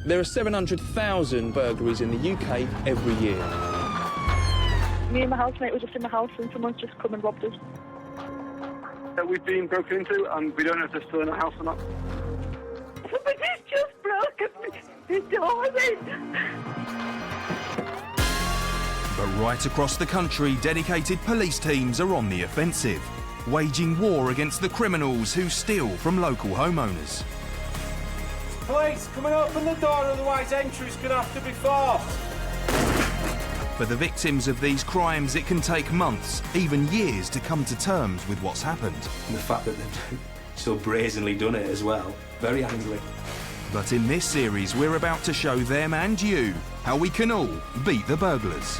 There are 700,000 burglaries in the UK every year. Me and my housemate were just in the house and someone's just come and robbed us. We've been broken into and we don't know if they're still in the house or not. Somebody's just broken the door in. But right across the country, dedicated police teams are on the offensive, waging war against the criminals who steal from local homeowners. Police, coming open the door, otherwise entry's going to have to be forced. For the victims of these crimes, it can take months, even years, to come to terms with what's happened. And the fact that they've so brazenly done it as well, very angry. But in this series, we're about to show them and you how we can all beat the burglars.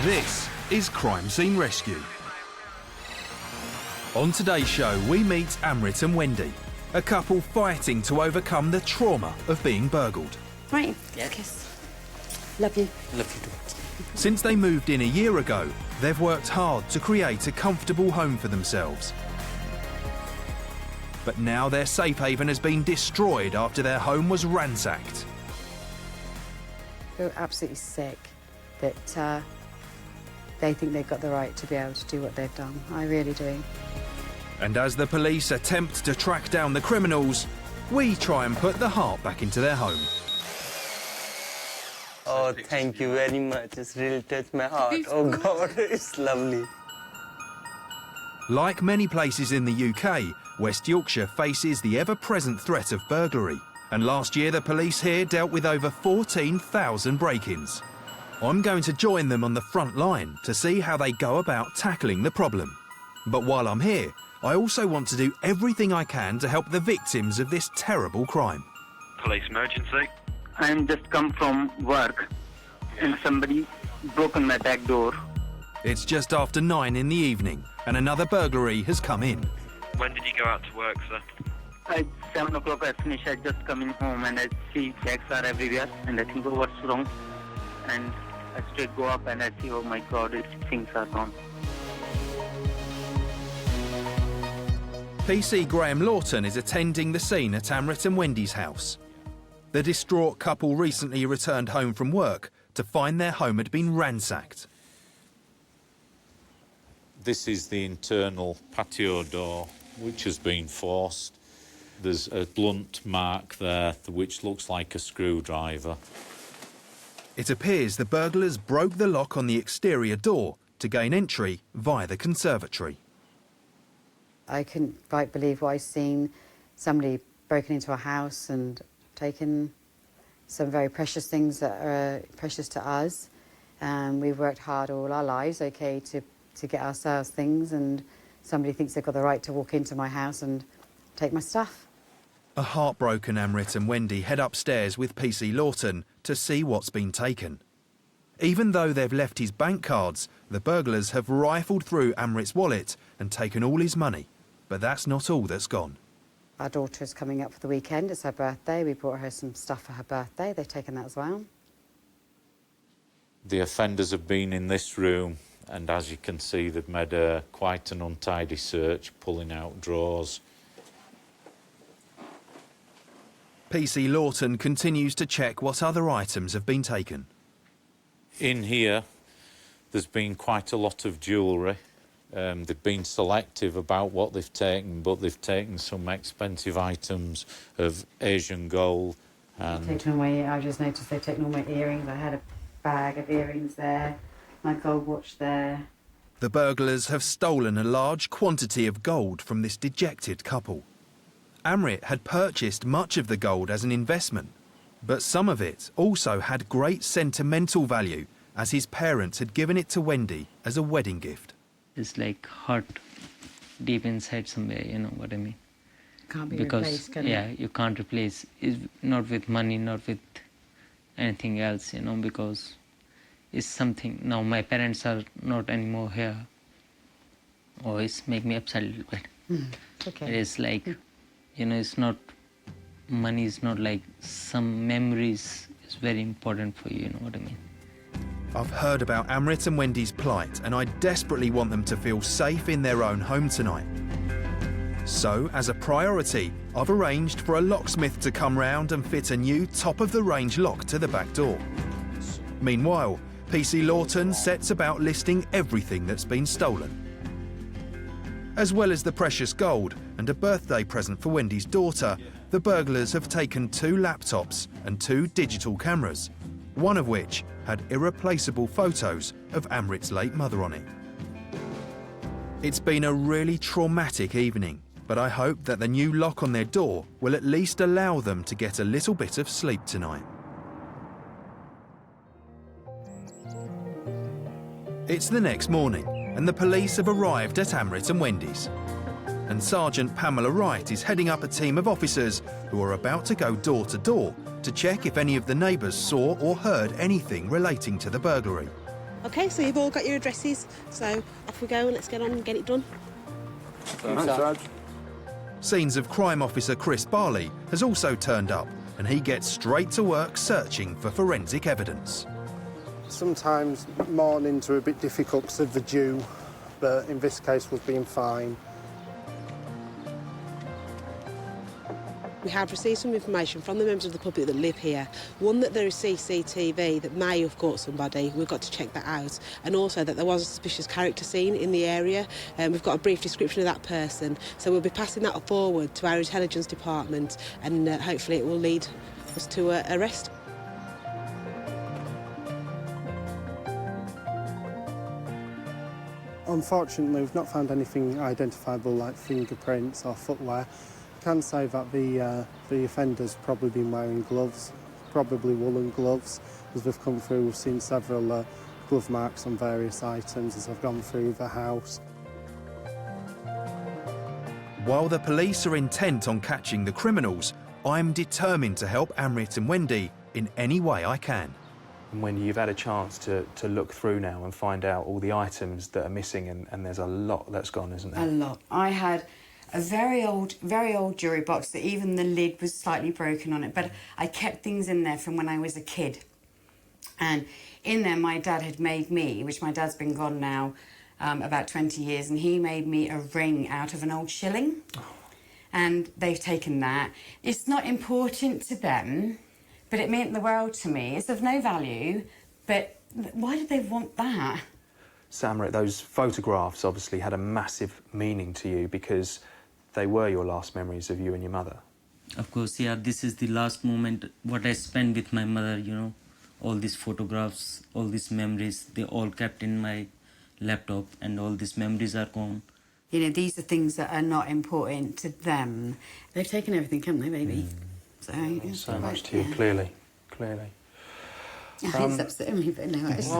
This is Crime Scene Rescue. On today's show, we meet Amit and Wendy, a couple fighting to overcome the trauma of being burgled. Right, yeah. Kiss. Love you. Love you too. Since they moved in a year ago, they've worked hard to create a comfortable home for themselves. But now their safe haven has been destroyed after their home was ransacked. They're absolutely sick that they think they've got the right to be able to do what they've done. I really do. And as the police attempt to track down the criminals, we try and put the heart back into their home. Oh, thank you very much. It's really touched my heart. Oh, God, it's lovely. Like many places in the UK, West Yorkshire faces the ever-present threat of burglary. And last year, the police here dealt with over 14,000 break-ins. I'm going to join them on the front line to see how they go about tackling the problem. But while I'm here, I also want to do everything I can to help the victims of this terrible crime. Police emergency. I'm just come from work and somebody broken my back door. It's just after 9 in the evening and another burglary has come in. When did you go out to work, sir? At 7 o'clock I finished. I just coming home and I see bags are everywhere and I think, oh, what's wrong? And I straight go up and I see, oh my God, things are gone. PC Graham Lawton is attending the scene at Amit and Wendy's house. The distraught couple recently returned home from work to find their home had been ransacked. This is the internal patio door, which has been forced. There's a blunt mark there, which looks like a screwdriver. It appears the burglars broke the lock on the exterior door to gain entry via the conservatory. I couldn't quite believe what I'd seen. Somebody broken into a house and taken some very precious things that are precious to us. We've worked hard all our lives, OK, to get ourselves things, and somebody thinks they've got the right to walk into my house and take my stuff. A heartbroken Amit and Wendy head upstairs with PC Lawton to see what's been taken. Even though they've left his bank cards, the burglars have rifled through Amit's wallet and taken all his money. But that's not all that's gone. Our daughter is coming up for the weekend. It's her birthday. We bought her some stuff for her birthday. They've taken that as well. The offenders have been in this room, and as you can see, they've made quite an untidy search, pulling out drawers. PC Lawton continues to check what other items have been taken. In here, there's been quite a lot of jewellery. They've been selective about what they've taken, but they've taken some expensive items of Asian gold. And Taken away, I just noticed they've taken all my earrings. I had a bag of earrings there, my gold watch there. The burglars have stolen a large quantity of gold from this dejected couple. Amit had purchased much of the gold as an investment, but some of it also had great sentimental value, as his parents had given it to Wendy as a wedding gift. It's like heart deep inside somewhere, you know what I mean? Can't be Because, replaced, can yeah, it? you can't replace, it's not with money, not with anything else, you know, because it's something, now my parents are not anymore here. Oh, it's make me upset a little bit. Okay. It is like, you know, it's not, money is not like, some memories is very important for you, you know what I mean? I've heard about Amit and Wendy's plight, and I desperately want them to feel safe in their own home tonight. So, as a priority, I've arranged for a locksmith to come round and fit a new top-of-the-range lock to the back door. Meanwhile, PC Lawton sets about listing everything that's been stolen. As well as the precious gold and a birthday present for Wendy's daughter, the burglars have taken 2 laptops and 2 digital cameras, one of which had irreplaceable photos of Amrit's late mother on it. It's been a really traumatic evening, but I hope that the new lock on their door will at least allow them to get a little bit of sleep tonight. It's the next morning, and the police have arrived at Amit and Wendy's. And Sergeant Pamela Wright is heading up a team of officers who are about to go door to door to check if any of the neighbours saw or heard anything relating to the burglary. OK, so you've all got your addresses, so off we go and let's get on and get it done. Thanks, Sarge. Scenes of Crime Officer Chris Barley has also turned up, and he gets straight to work searching for forensic evidence. Sometimes mornings are a bit difficult because of the dew, but in this case we've been fine. We have received some information from the members of the public that live here. One, that there is CCTV that may have caught somebody. We've got to check that out. And also that there was a suspicious character seen in the area. We've got a brief description of that person. So we'll be passing that forward to our intelligence department, and hopefully it will lead us to arrest. Unfortunately, we've not found anything identifiable like fingerprints or footwear. I can say that the offender's probably been wearing gloves, probably woolen gloves. As we've come through, we've seen several glove marks on various items as I've gone through the house. While the police are intent on catching the criminals, I'm determined to help Amit and Wendy in any way I can. And Wendy, you've had a chance to look through now and find out all the items that are missing, and there's a lot that's gone, isn't there? A lot. I had a very old jewellery box that even the lid was slightly broken on it, but I kept things in there from when I was a kid. And in there, my dad had made me, which my dad's been gone now about 20 years, and he made me a ring out of an old shilling. And they've taken that. It's not important to them, but it meant the world to me. It's of no value, but why did they want that? Samrit, those photographs obviously had a massive meaning to you because they were your last memories of you and your mother. Of course, yeah, this is the last moment what I spent with my mother, you know. All these photographs, all these memories, they all kept in my laptop, and all these memories are gone. You know, these are things that are not important to them. They've taken everything, haven't they, baby? So much to you, clearly. It's upsetting me, but no, actually.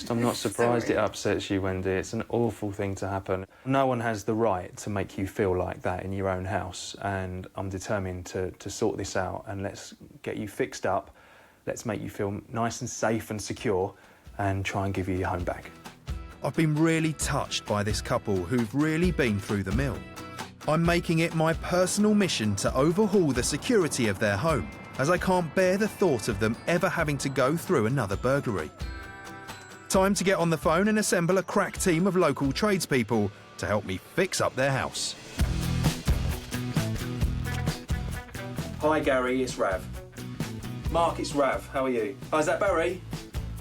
I'm not surprised it upsets you, Wendy. It's an awful thing to happen. No one has the right to make you feel like that in your own house, and I'm determined to sort this out, and let's get you fixed up. Let's make you feel nice and safe and secure, and try and give you your home back. I've been really touched by this couple who've really been through the mill. I'm making it my personal mission to overhaul the security of their home, as I can't bear the thought of them ever having to go through another burglary. Time to get on the phone and assemble a crack team of local tradespeople to help me fix up their house. Hi, Gary, it's Rav. Mark, it's Rav. How are you? Oh, is that Barry?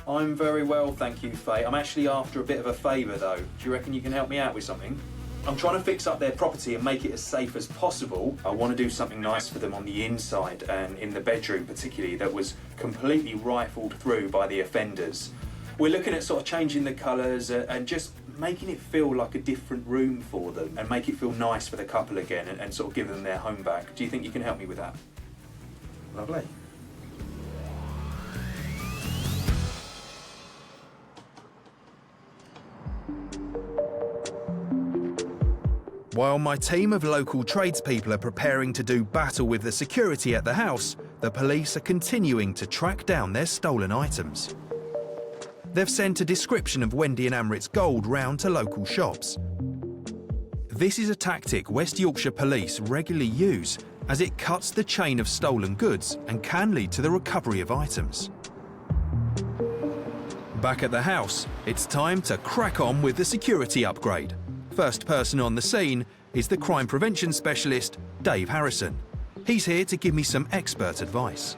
I'm very well, thank you, Faye. I'm actually after a bit of a favour, though. Do you reckon you can help me out with something? I'm trying to fix up their property and make it as safe as possible. I want to do something nice for them on the inside, and in the bedroom particularly, that was completely rifled through by the offenders. We're looking at sort of changing the colours and just making it feel like a different room for them and make it feel nice for the couple again, and sort of give them their home back. Do you think you can help me with that? Lovely. While my team of local tradespeople are preparing to do battle with the security at the house, the police are continuing to track down their stolen items. They've sent a description of Wendy and Amrit's gold round to local shops. This is a tactic West Yorkshire police regularly use, as it cuts the chain of stolen goods and can lead to the recovery of items. Back at the house, it's time to crack on with the security upgrade. First person on the scene is the crime prevention specialist, Dave Harrison. He's here to give me some expert advice.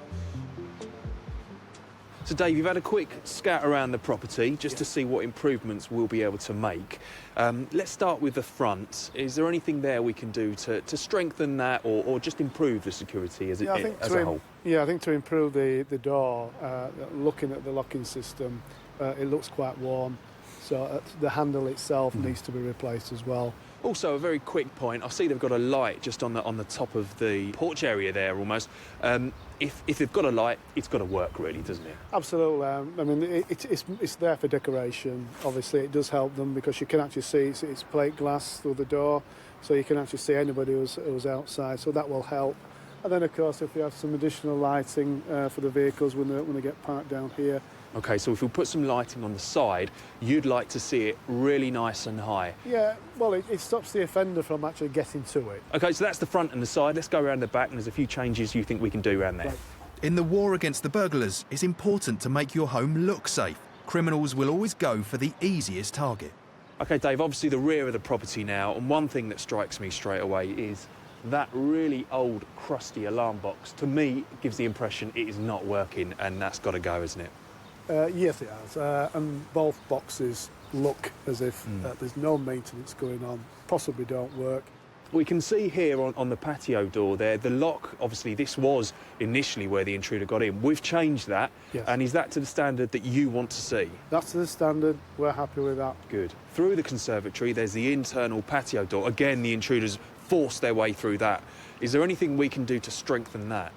So Dave, you've had a quick scout around the property just to see what improvements we'll be able to make. Let's start with the front. Is there anything there we can do to strengthen that or just improve the security as a whole? Yeah, I think to improve the door, looking at the locking system, it looks quite worn. So the handle itself needs to be replaced as well. Also, a very quick point. I see they've got a light just on the top of the porch area there, almost. If they've got a light, it's got to work, really, doesn't it? Absolutely. I mean, it's there for decoration. Obviously, it does help them because you can actually see it's plate glass through the door, so you can actually see anybody who's outside. So that will help. And then, of course, if we have some additional lighting for the vehicles when they get parked down here. OK, so if we put some lighting on the side, you'd like to see it really nice and high. Yeah, well, it stops the offender from actually getting to it. OK, so that's the front and the side. Let's go around the back, and there's a few changes you think we can do around there. Right. In the war against the burglars, it's important to make your home look safe. Criminals will always go for the easiest target. OK, Dave, obviously the rear of the property now, and one thing that strikes me straight away is that really old, crusty alarm box. To me, it gives the impression it is not working, and that's got to go, isn't it? Yes, it has. And both boxes look as if there's no maintenance going on, possibly don't work. We can see here on the patio door there, the lock, obviously this was initially where the intruder got in. We've changed that, yes. And is that to the standard that you want to see? That's the standard, we're happy with that. Good. Through the conservatory, there's the internal patio door. Again, the intruders forced their way through that. Is there anything we can do to strengthen that?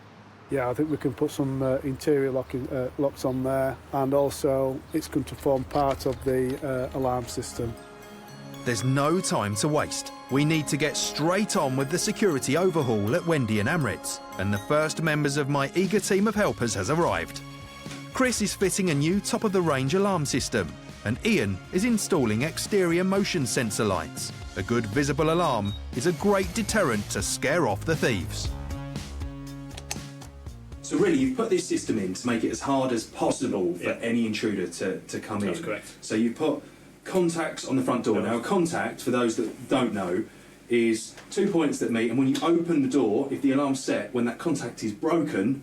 Yeah, I think we can put some interior locks on there, and also it's going to form part of the alarm system. There's no time to waste. We need to get straight on with the security overhaul at Wendy and Amit, and the first members of my eager team of helpers has arrived. Chris is fitting a new top-of-the-range alarm system, and Ian is installing exterior motion sensor lights. A good visible alarm is a great deterrent to scare off the thieves. So really, you've put this system in to make it as hard as possible for any intruder to come in. That's correct. So you put contacts on the front door. Now, a contact, for those that don't know, is 2 points that meet, and when you open the door, if the alarm's set, when that contact is broken,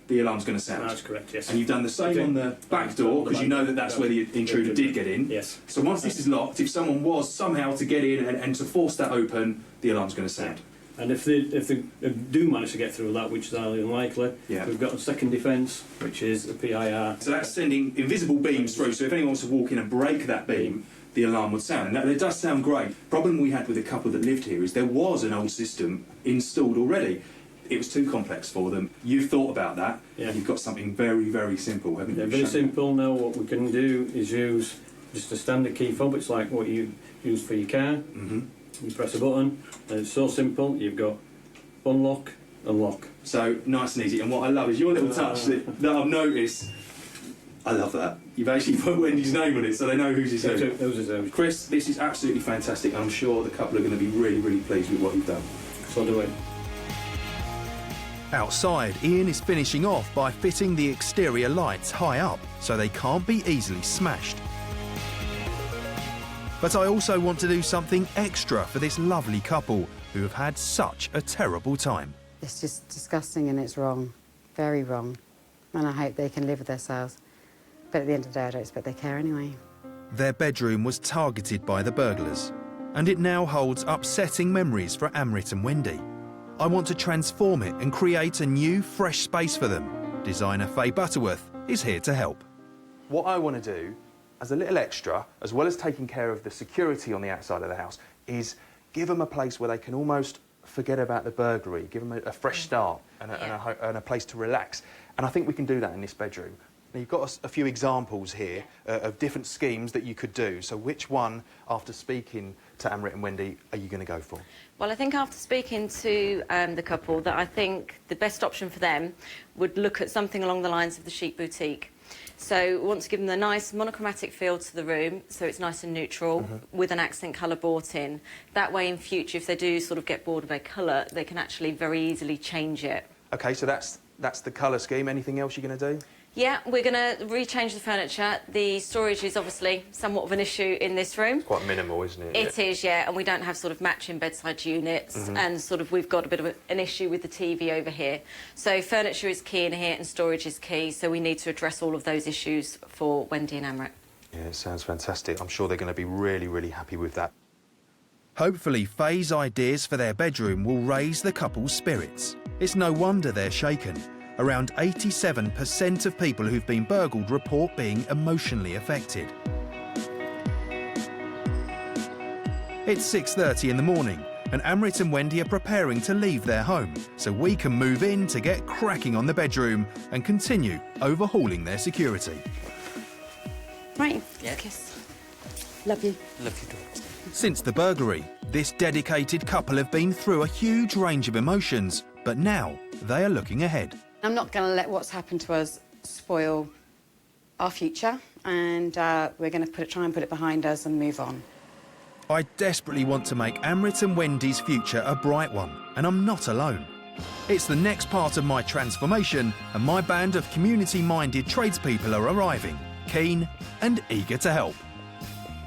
the alarm's going to sound. That's correct, yes. And you've done the same on the back door, because you know that that's where the intruder did get in. Yes. So once this is locked, if someone was somehow to get in and to force that open, the alarm's going to sound. And if they do manage to get through that, which is highly unlikely, we've got a second defence, which is a PIR. So that's sending invisible beams through, so if anyone was to walk in and break that beam, the alarm would sound. Now, it does sound great. Problem we had with a couple that lived here is there was an old system installed already. It was too complex for them. You've thought about that, and you've got something very, very simple, haven't you? Yeah, very simple. Now what we can do is use just a standard key fob. It's like what you use for your car. Mm-hmm. You press a button, and it's so simple. You've got unlock, unlock. So nice and easy. And what I love is your little touch that I've noticed. I love that. You've actually put Wendy's name on it, so they know who's his own. Chris, this is absolutely fantastic. I'm sure the couple are going to be really, really pleased with what you've done. So do we. Outside, Ian is finishing off by fitting the exterior lights high up so they can't be easily smashed. But I also want to do something extra for this lovely couple who have had such a terrible time. It's just disgusting and it's wrong, very wrong. And I hope they can live with themselves. But at the end of the day, I don't expect they care anyway. Their bedroom was targeted by the burglars, and it now holds upsetting memories for Amit and Wendy. I want to transform it and create a new, fresh space for them. Designer Faye Butterworth is here to help. What I want to do, as a little extra, as well as taking care of the security on the outside of the house, is give them a place where they can almost forget about the burglary, give them a fresh start and a place to relax. And I think we can do that in this bedroom. Now, you've got a few examples here of different schemes that you could do. So which one, after speaking to Amit and Wendy, are you going to go for? Well, I think after speaking to the couple, that I think the best option for them would look at something along the lines of the Chic Boutique. So we want to give them a nice monochromatic feel to the room, so it's nice and neutral, with an accent colour brought in. That way, in future, if they do sort of get bored of their colour, they can actually very easily change it. OK, so that's the colour scheme. Anything else you're going to do? Yeah, we're going to rechange the furniture. The storage is obviously somewhat of an issue in this room. Quite minimal, isn't it? It is, yeah, and we don't have sort of matching bedside units, and sort of we've got a bit of an issue with the TV over here. So furniture is key in here and storage is key, so we need to address all of those issues for Wendy and Amit. Yeah, it sounds fantastic. I'm sure they're going to be really, really happy with that. Hopefully, Faye's ideas for their bedroom will raise the couple's spirits. It's no wonder they're shaken. Around 87% of people who've been burgled report being emotionally affected. It's 6:30 in the morning, and Amit and Wendy are preparing to leave their home, so we can move in to get cracking on the bedroom and continue overhauling their security. Right, yeah. Kiss. Love you. Love you too. Since the burglary, this dedicated couple have been through a huge range of emotions, but now they are looking ahead. I'm not going to let what's happened to us spoil our future, and we're going to try and put it behind us and move on. I desperately want to make Amit and Wendy's future a bright one, and I'm not alone. It's the next part of my transformation, and my band of community-minded tradespeople are arriving, keen and eager to help.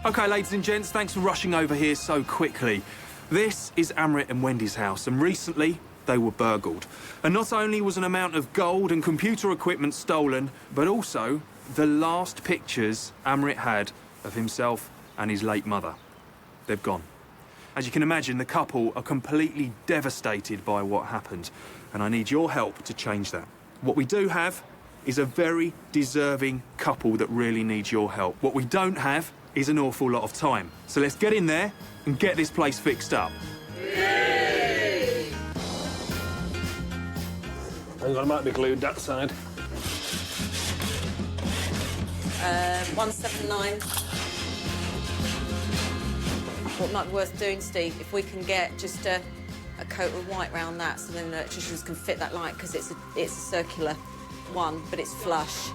OK, ladies and gents, thanks for rushing over here so quickly. This is Amit and Wendy's house, and recently they were burgled. And not only was an amount of gold and computer equipment stolen, but also the last pictures Amit had of himself and his late mother. They've gone. As you can imagine, the couple are completely devastated by what happened, and I need your help to change that. What we do have is a very deserving couple that really needs your help. What we don't have is an awful lot of time. So let's get in there and get this place fixed up. Hang on, I might be glued that side. 179. What might be worth doing, Steve, if we can get just a coat of white round that so then the electricians can fit that light, because it's a circular one, but it's flush.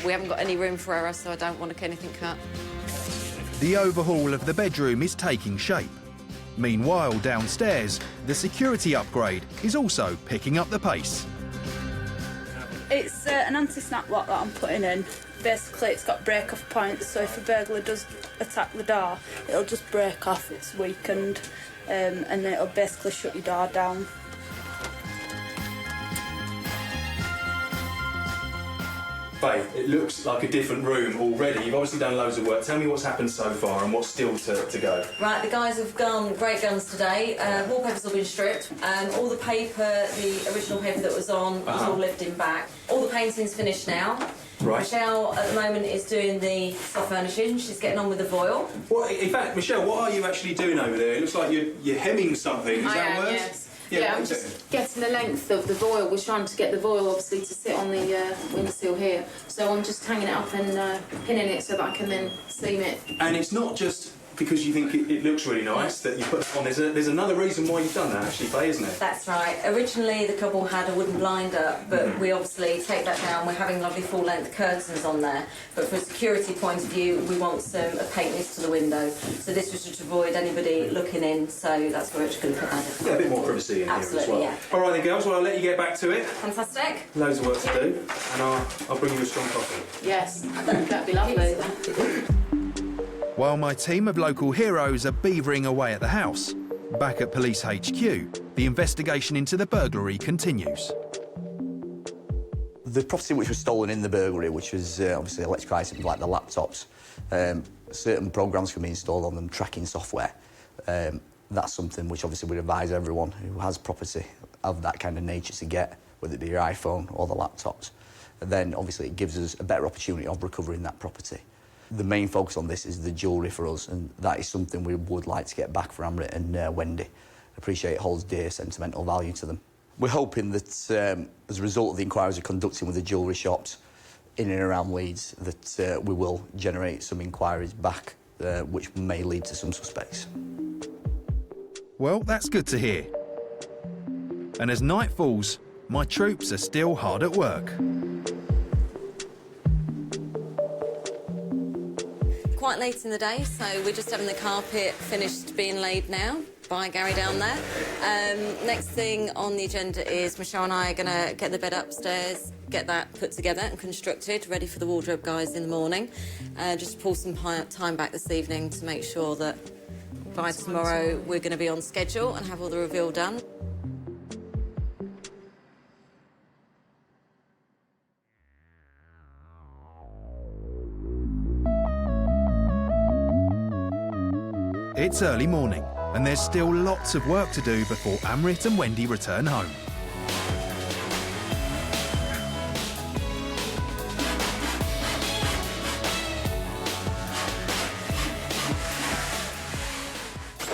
We haven't got any room for error, so I don't want to get anything cut. The overhaul of the bedroom is taking shape. Meanwhile, downstairs, the security upgrade is also picking up the pace. It's an anti-snap lock that I'm putting in. Basically, it's got break-off points, so if a burglar does attack the door, it'll just break off, it's weakened, and then it'll basically shut your door down. Faith, it looks like a different room already. You've obviously done loads of work. Tell me what's happened so far and what's still to go. Right, the guys have gone great guns today. Wallpaper's all been stripped. All the paper, the original paper that was on, was all lifting back. All the painting's finished now. Right. Michelle, at the moment, is doing the soft furnishing. She's getting on with the voil. Well, in fact, Michelle, what are you actually doing over there? It looks like you're hemming something. Is that word? Yes. Yeah, I'm just getting the length of the voil. We're trying to get the voil, obviously, to sit on the windowsill here. So I'm just hanging it up and pinning it so that I can then seam it. And it's not just because you think it looks really nice that you put it on. There's another reason why you've done that, actually, Faye, isn't it? That's right. Originally, the couple had a wooden blinder, but we obviously take that down. We're having lovely full-length curtains on there. But from a security point of view, we want some opaqueness to the window. So this was to avoid anybody looking in, so that's where we're just going to put that in. Yeah, a bit more privacy in here as well. Yeah. All right then, girls, well, I'll let you get back to it. Fantastic. Loads of work to do, and I'll bring you a strong coffee. Yes, that'd be lovely. While my team of local heroes are beavering away at the house, back at Police HQ, the investigation into the burglary continues. The property which was stolen in the burglary, which was obviously electrical items like the laptops, certain programmes can be installed on them, tracking software. That's something which obviously we advise everyone who has property of that kind of nature to get, whether it be your iPhone or the laptops. And then obviously it gives us a better opportunity of recovering that property. The main focus on this is the jewellery for us, and that is something we would like to get back for Amit and Wendy. I appreciate it holds dear sentimental value to them. We're hoping that as a result of the inquiries we're conducting with the jewellery shops in and around Leeds, that we will generate some inquiries back, which may lead to some suspects. Well, that's good to hear. And as night falls, my troops are still hard at work. quite late in the day, so we're just having the carpet finished being laid now by Gary down there. Next thing on the agenda is Michelle and I are going to get the bed upstairs, get that put together and constructed, ready for the wardrobe guys in the morning. Just pull some time back this evening to make sure that by tomorrow we're going to be on schedule and have all the reveal done. It's early morning, and there's still lots of work to do before Amit and Wendy return home.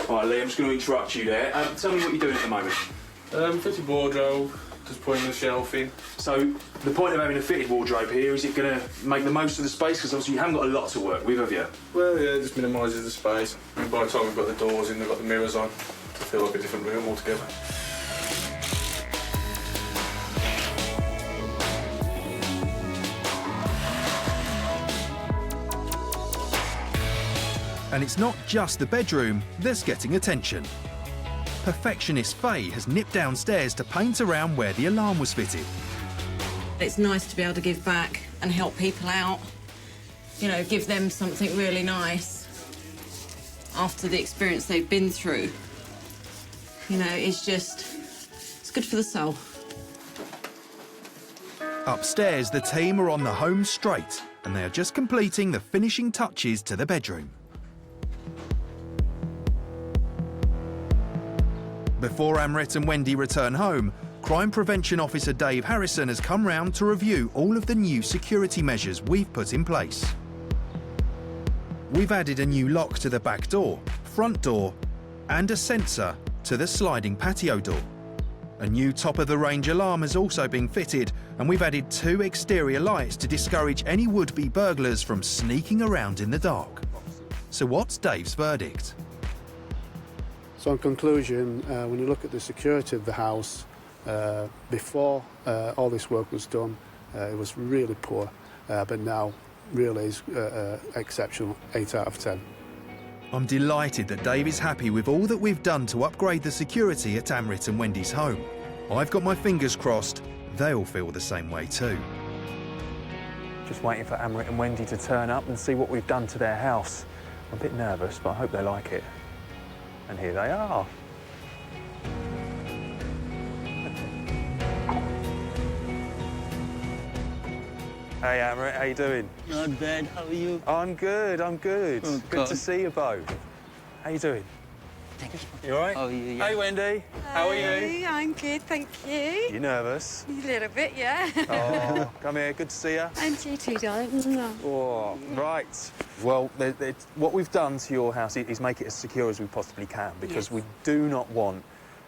All right, Lee, I'm just going to interrupt you there. Tell me what you're doing at the moment. Fitted wardrobe, just putting the shelf in. So, the point of having a fitted wardrobe here, is it going to make the most of the space? Because obviously you haven't got a lot to work with, have you? Well, yeah, it just minimises the space. And by the time we've got the doors in, they've got the mirrors on, to feel like a different room altogether. And it's not just the bedroom that's getting attention. Perfectionist Faye has nipped downstairs to paint around where the alarm was fitted. It's nice to be able to give back and help people out, you know, give them something really nice after the experience they've been through. You know, it's good for the soul. Upstairs, the team are on the home straight, and they are just completing the finishing touches to the bedroom. Before Amit and Wendy return home, Crime Prevention Officer Dave Harrison has come round to review all of the new security measures we've put in place. We've added a new lock to the back door, front door, and a sensor to the sliding patio door. A new top-of-the-range alarm has also been fitted, and we've added 2 exterior lights to discourage any would-be burglars from sneaking around in the dark. So what's Dave's verdict? So in conclusion, when you look at the security of the house, before all this work was done, it was really poor, but now really is exceptional, 8 out of 10. I'm delighted that Dave is happy with all that we've done to upgrade the security at Amit and Wendy's home. I've got my fingers crossed they'll feel the same way too. Just waiting for Amit and Wendy to turn up and see what we've done to their house. I'm a bit nervous, but I hope they like it. And here they are. Hey, Amit, how you doing? Not bad, how are you? I'm good, I'm good. Oh, good God. to see you both. How you doing? Thank you. You all right? How are you? Yeah. Hey, Wendy. How are you? Hey, I'm good, thank you. You nervous? A little bit, yeah. Oh, come here, good to see you. And you too, darling. Oh, right. Well, what we've done to your house is make it as secure as we possibly can, because we do not want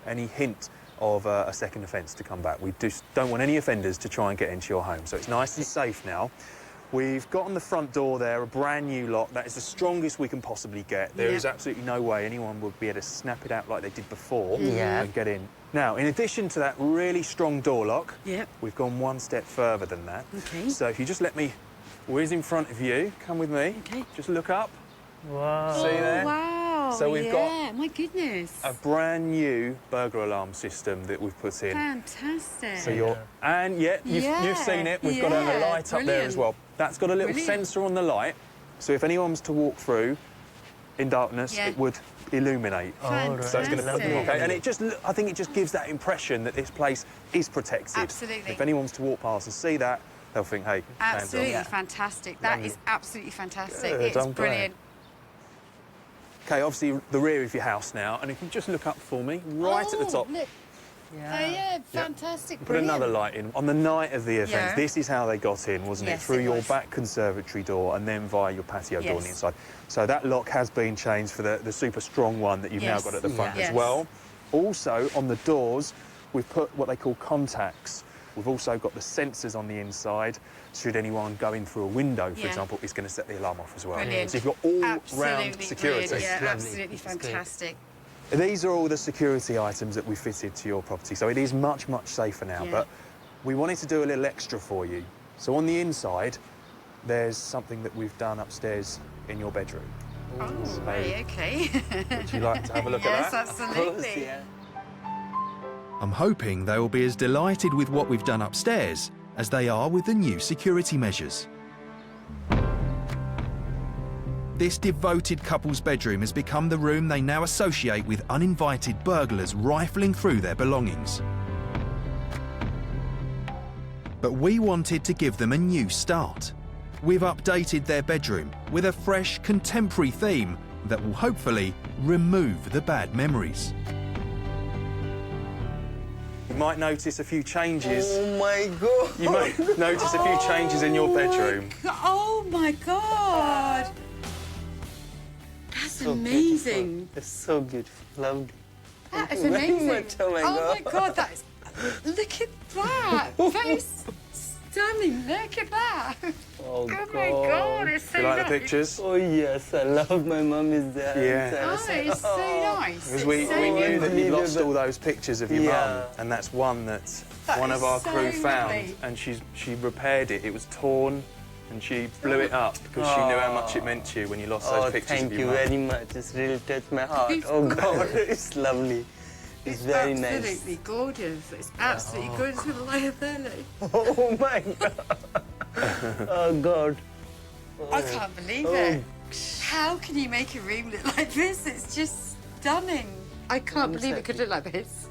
any hint of a second offence to come back. We just don't want any offenders to try and get into your home. So it's nice and safe now. We've got on the front door there a brand new lock. That is the strongest we can possibly get. There is absolutely no way anyone would be able to snap it out like they did before and get in. Now, in addition to that really strong door lock, we've gone one step further than that. Okay. So if you just let me whiz in front of you, come with me. Okay. Just look up. Wow. See there? Wow. So we've got my goodness. a brand new burglar alarm system that we've put in. Fantastic. So you've seen it. We've got a light up there as well. That's got a little sensor on the light, so if anyone was to walk through in darkness, it would illuminate. Fantastic. So it's going to put them okay. And I think it just gives that impression that this place is protected. Absolutely. If anyone was to walk past and see that, they'll think, hey, absolutely hands on. fantastic. That is absolutely fantastic. Good, It's I'm glad. brilliant. Okay, obviously the rear of your house now, and if you just look up for me, right at the top. Look. Fantastic. Put another light in. On the night of the event, this is how they got in, wasn't it? Yes, Through it your was. back conservatory door and then via your patio door on the inside. So that lock has been changed for the super strong one that you've now got at the front as well. Also, on the doors, we've put what they call contacts. We've also got the sensors on the inside. Should anyone go in through a window, for example, it's going to set the alarm off as well. Brilliant. So you've got all-round security. Brilliant. Yeah, absolutely fantastic. These are all the security items that we fitted to your property, so it is much, much safer now. But we wanted to do a little extra for you. So on the inside, there's something that we've done upstairs in your bedroom. Oh, right, okay. Would you like to have a look yes, at that? Yes, absolutely. I'm hoping they will be as delighted with what we've done upstairs as they are with the new security measures. This devoted couple's bedroom has become the room they now associate with uninvited burglars rifling through their belongings. But we wanted to give them a new start. We've updated their bedroom with a fresh, contemporary theme that will hopefully remove the bad memories. You might notice a few changes. Oh my God! You might notice a few changes in your bedroom. Oh my God! That's So amazing. Beautiful. It's so beautiful. Lovely. That is Thank you very amazing. much. Oh my God. That is. Look at that. That is stunning. Look at that. Oh my God, it's so Do you like nice. the pictures? Oh yes, I love my mum is there. Yeah. Oh, it's so nice. Because we knew that you lost all those pictures of your mum, Yeah. and that's one that one is of our so crew found, lovely. and she repaired it. It was torn, and she blew it up because she knew how much it meant to you when you lost those pictures thank of you your mum. very much. It's really touched my heart. Oh God, it's lovely. It's very nice. Absolutely gorgeous. It's absolutely gorgeous with a liability. Oh my God. Oh God. I can't believe it. How can you make a room look like this? It's just stunning. I can't believe it could look like this.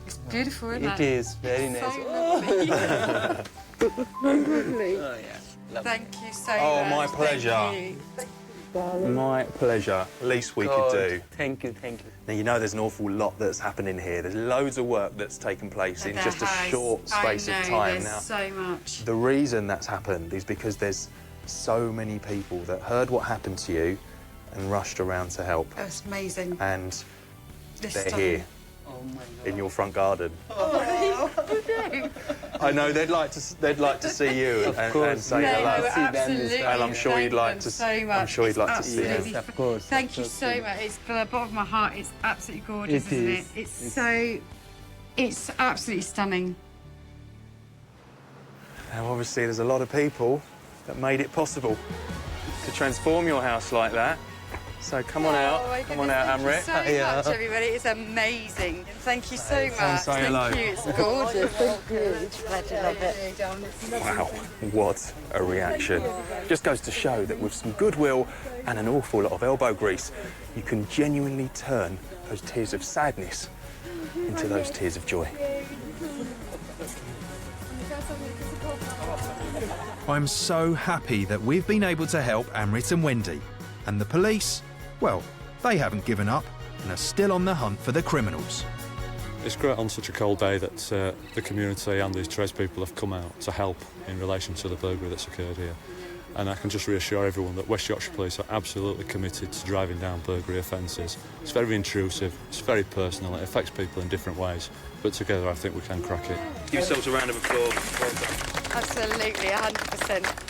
It's beautiful, isn't it? It is very It's nice. so lovely. Oh yeah. Thank you so Oh, much. my pleasure. Thank you. My pleasure. Least we God, could do. Thank you, thank you. Now, you know there's an awful lot that's happening here. There's loads of work that's taken place in There just a has. short space I know, of time. There's Now, so much. the reason that's happened is because there's so many people that heard what happened to you and rushed around to help. That's amazing. And This they're time. here Oh my God. in your front garden. Oh, I know they'd like to see you and say no, hello. absolutely. And I'm sure you'd like to. So much. I'm sure you'd like to see them. Absolutely. Yes, of course. Thank you so much. It's from the bottom of my heart. It's absolutely gorgeous, It isn't is. it? It's absolutely stunning. Now, obviously, there's a lot of people that made it possible to transform your house like that. So come on out. Oh, my Come on goodness, out, Amrit. Thank you so much, everybody. It's amazing. Thank you so much. say hello. Thank you. It's gorgeous. Thank you. It's a pleasure. Love it. Wow, what a reaction. Just goes to show that with some goodwill and an awful lot of elbow grease, you can genuinely turn those tears of sadness into those tears of joy. I'm so happy that we've been able to help Amit and Wendy. And the police, well, they haven't given up and are still on the hunt for the criminals. It's great on such a cold day that the community and these tradespeople have come out to help in relation to the burglary that's occurred here. And I can just reassure everyone that West Yorkshire Police are absolutely committed to driving down burglary offences. It's very intrusive, it's very personal, it affects people in different ways, but together I think we can crack it. Give yourselves a round of applause. Absolutely, 100%.